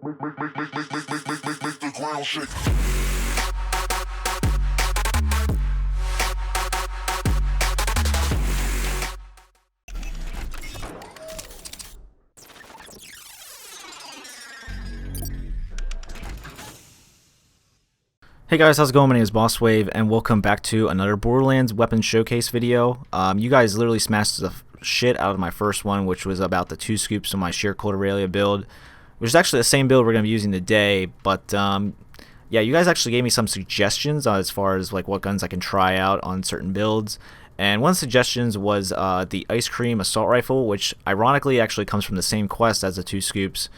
Make the ground shake. Hey guys, how's it going? My name is Bosswave, and welcome back to another Borderlands weapon showcase video. You guys literally smashed the shit out of my first one, which was about the 2 scoops of my sheer cold Aurelia build, which is actually the same build we're going to be using today. But yeah, you guys actually gave me some suggestions as far as like what guns I can try out on certain builds. And one of the suggestions was the Ice Cream Assault Rifle, which ironically actually comes from the same quest as the 2 scoops.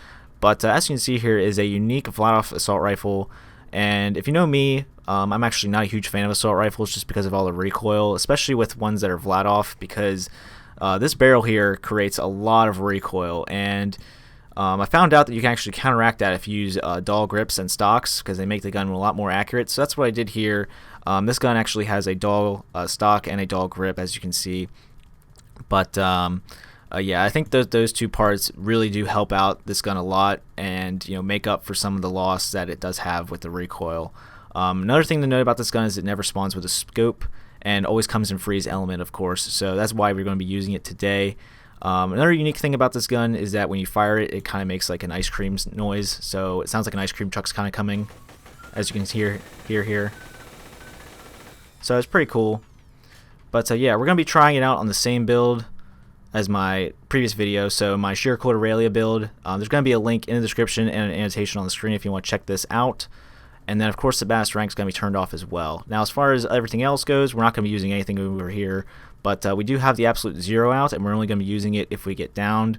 But as you can see here is a unique flat-off assault rifle. And if you know me, I'm actually not a huge fan of assault rifles just because of all the recoil, especially with ones that are flat off, because this barrel here creates a lot of recoil. And I found out that you can actually counteract that if you use dull grips and stocks, because they make the gun a lot more accurate. So that's what I did here. This gun actually has a dull stock and a dull grip, as you can see. But yeah, I think those 2 parts really do help out this gun a lot, and make up for some of the loss that it does have with the recoil. Another thing to note about this gun is it never spawns with a scope and always comes in freeze element, of course. So that's why we're going to be using it today. Another unique thing about this gun is that when you fire it, it kind of makes like an ice cream noise. So it sounds like an ice cream truck's kind of coming, as you can hear here. So it's pretty cool. But yeah, we're going to be trying it out on the same build as my previous video. So my sheer cold Aurelia build, there's going to be a link in the description and an annotation on the screen if you want to check this out. And then of course the baddest rank is going to be turned off as well. Now as far as everything else goes, we're not going to be using anything over here, but we do have the absolute 0 out, and we're only going to be using it if we get downed,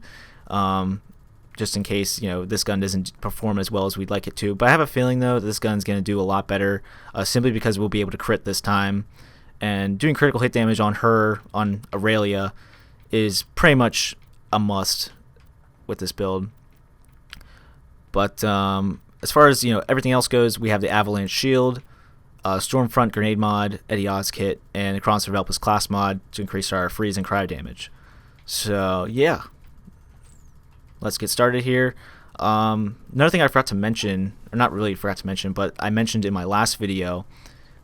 just in case this gun doesn't perform as well as we'd like it to. But I have a feeling though that this gun's going to do a lot better, simply because we'll be able to crit this time, and doing critical hit damage on Aurelia is pretty much a must with this build. But as far as everything else goes, we have the Avalanche Shield, Stormfront Grenade mod, Eddie Oz kit, and the Cooperative Elpis class mod to increase our freeze and cryo damage. So yeah, let's get started here. Another thing I forgot to mention, or not really forgot to mention, but I mentioned in my last video,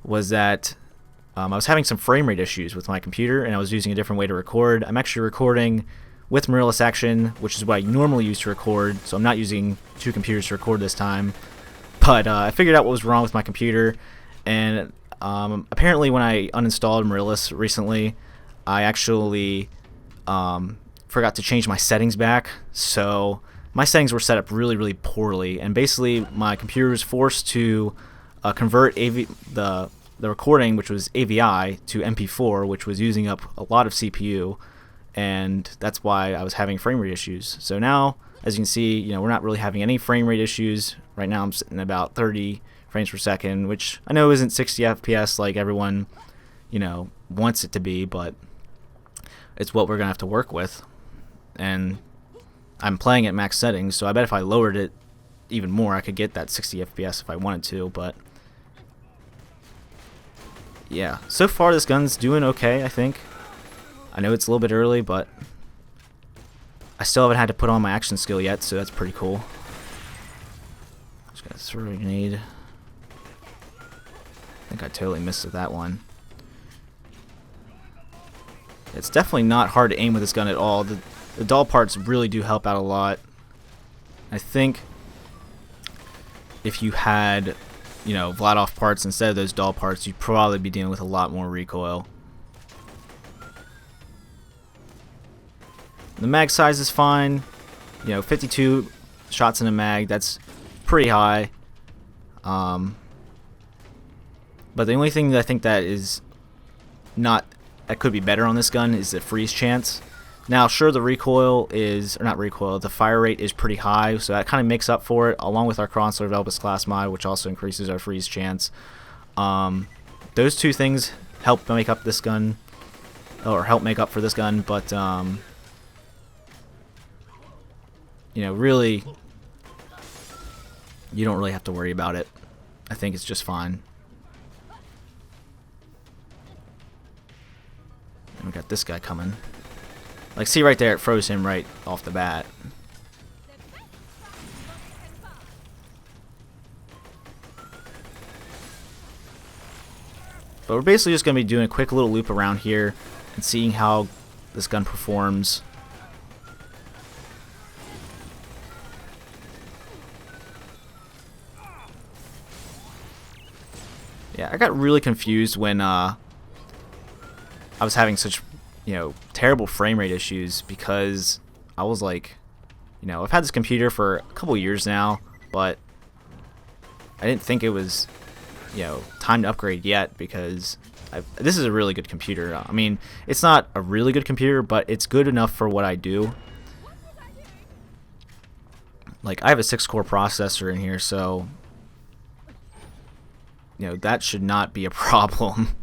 was that I was having some frame rate issues with my computer, and I was using a different way to record. I'm actually recording with mirrorless action, which is what I normally use to record, so I'm not using 2 computers to record this time. But I figured out what was wrong with my computer, and apparently when I uninstalled mirrorless recently, I actually forgot to change my settings back. So my settings were set up really poorly, and basically my computer was forced to convert the recording, which was AVI, to MP4, which was using up a lot of CPU, and that's why I was having frame rate issues. So now, as you can see, we're not really having any frame rate issues. Right now I'm sitting at about 30 frames per second, which I know isn't 60 FPS like everyone wants it to be, but it's what we're gonna have to work with. And I'm playing at max settings, so I bet if I lowered it even more I could get that 60 FPS if I wanted to. But yeah, so far this gun's doing okay, I think. I know it's a little bit early, but I still haven't had to put on my action skill yet, so that's pretty cool. Just gotta throw a grenade. I think I totally missed with that one. It's definitely not hard to aim with this gun at all. The dull parts really do help out a lot. I think if you had flat off parts instead of those dull parts, you'd probably be dealing with a lot more recoil. The mag size is fine. 52 shots in a mag, that's pretty high. But the only thing that I think that could be better on this gun is the freeze chance. Now, sure, the the fire rate is pretty high, so that kind of makes up for it, along with our Cooperative Elpis class mod, which also increases our freeze chance. Those 2 things help make up this gun, or help make up for this gun, but really, you don't really have to worry about it. I think it's just fine. And we got this guy coming. Like, see right there, it froze him right off the bat. But we're basically just going to be doing a quick little loop around here and seeing how this gun performs. Yeah, I got really confused when I was having such, terrible frame rate issues, because I was like, I've had this computer for a couple years now, but I didn't think it was, time to upgrade yet, because this is a really good computer. I mean, it's not a really good computer, but it's good enough for what I do. Like, I have a 6-core processor in here, so that should not be a problem.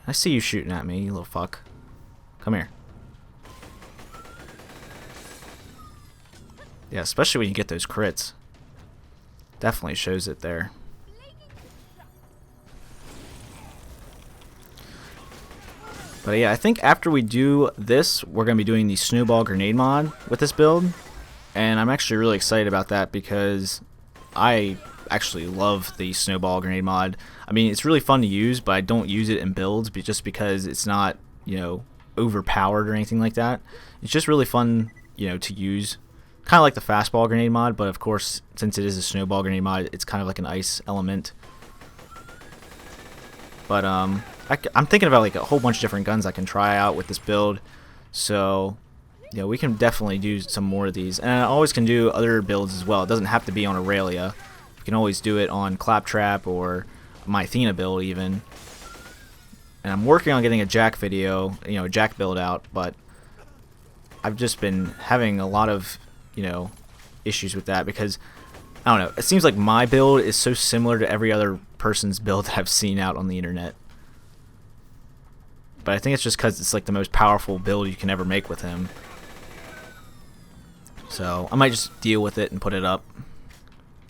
I see you shooting at me, you little fuck. Come here. Yeah, especially when you get those crits. Definitely shows it there. But yeah, I think after we do this, we're going to be doing the snowball grenade mod with this build. And I'm actually really excited about that, because I actually love the snowball grenade mod. I mean, it's really fun to use, but I don't use it in builds just because it's not, overpowered or anything like that. It's just really fun, to use. Kind of like the fastball grenade mod, but of course, since it is a snowball grenade mod, it's kind of like an ice element. But I'm thinking about like a whole bunch of different guns I can try out with this build. So we can definitely do some more of these, and I always can do other builds as well. It doesn't have to be on Aurelia. You can always do it on Claptrap or my Athena build even. And I'm working on getting a Jack video, a Jack build out, but I've just been having a lot of, issues with that, because I don't know, it seems like my build is so similar to every other person's build that I've seen out on the internet. But I think it's just because it's like the most powerful build you can ever make with him. So I might just deal with it and put it up.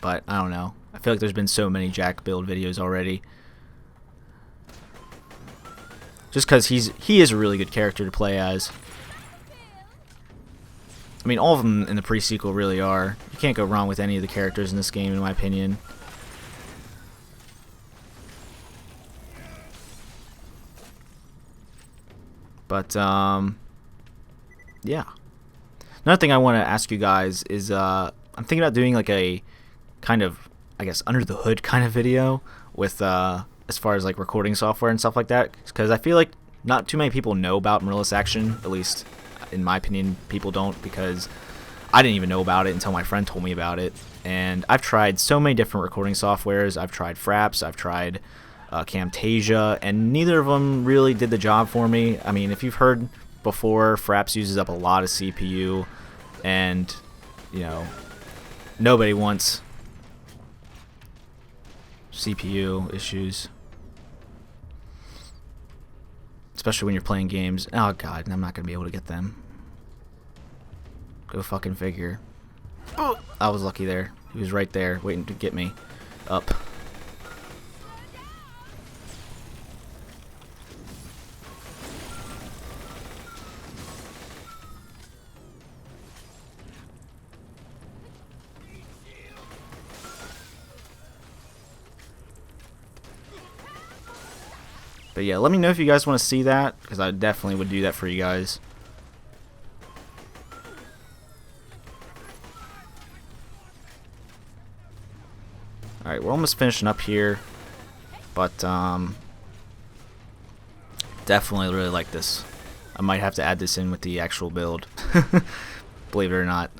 But I don't know. I feel like there's been so many Jack build videos already. Just because he is a really good character to play as. I mean, all of them in the pre-sequel really are. You can't go wrong with any of the characters in this game, in my opinion. But, yeah. Another thing I want to ask you guys is, I'm thinking about doing like a kind of, I guess, under the hood kind of video with, as far as like recording software and stuff like that. Because I feel like not too many people know about mirrorless action, at least in my opinion, people don't, because I didn't even know about it until my friend told me about it. And I've tried so many different recording softwares. I've tried Fraps, I've tried Camtasia, and neither of them really did the job for me. I mean, if you've heard before, Fraps uses up a lot of CPU, and nobody wants CPU issues, especially when you're playing games. Oh god, I'm not gonna be able to get them. Go fucking figure. Oh, I was lucky there. He was right there waiting to get me up. But yeah, let me know if you guys want to see that, because I definitely would do that for you guys. Alright, we're almost finishing up here, but definitely really like this. I might have to add this in with the actual build, believe it or not.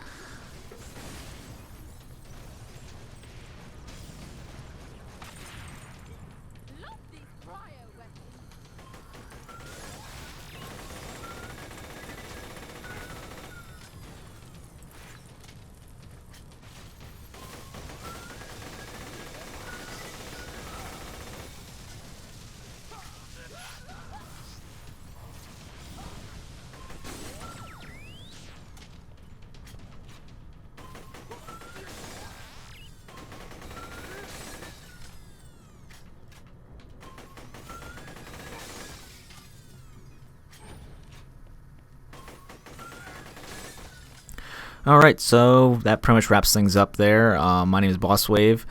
Alright, so that pretty much wraps things up there. My name is Bosswave.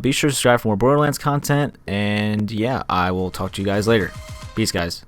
Be sure to subscribe for more Borderlands content, and yeah, I will talk to you guys later. Peace, guys.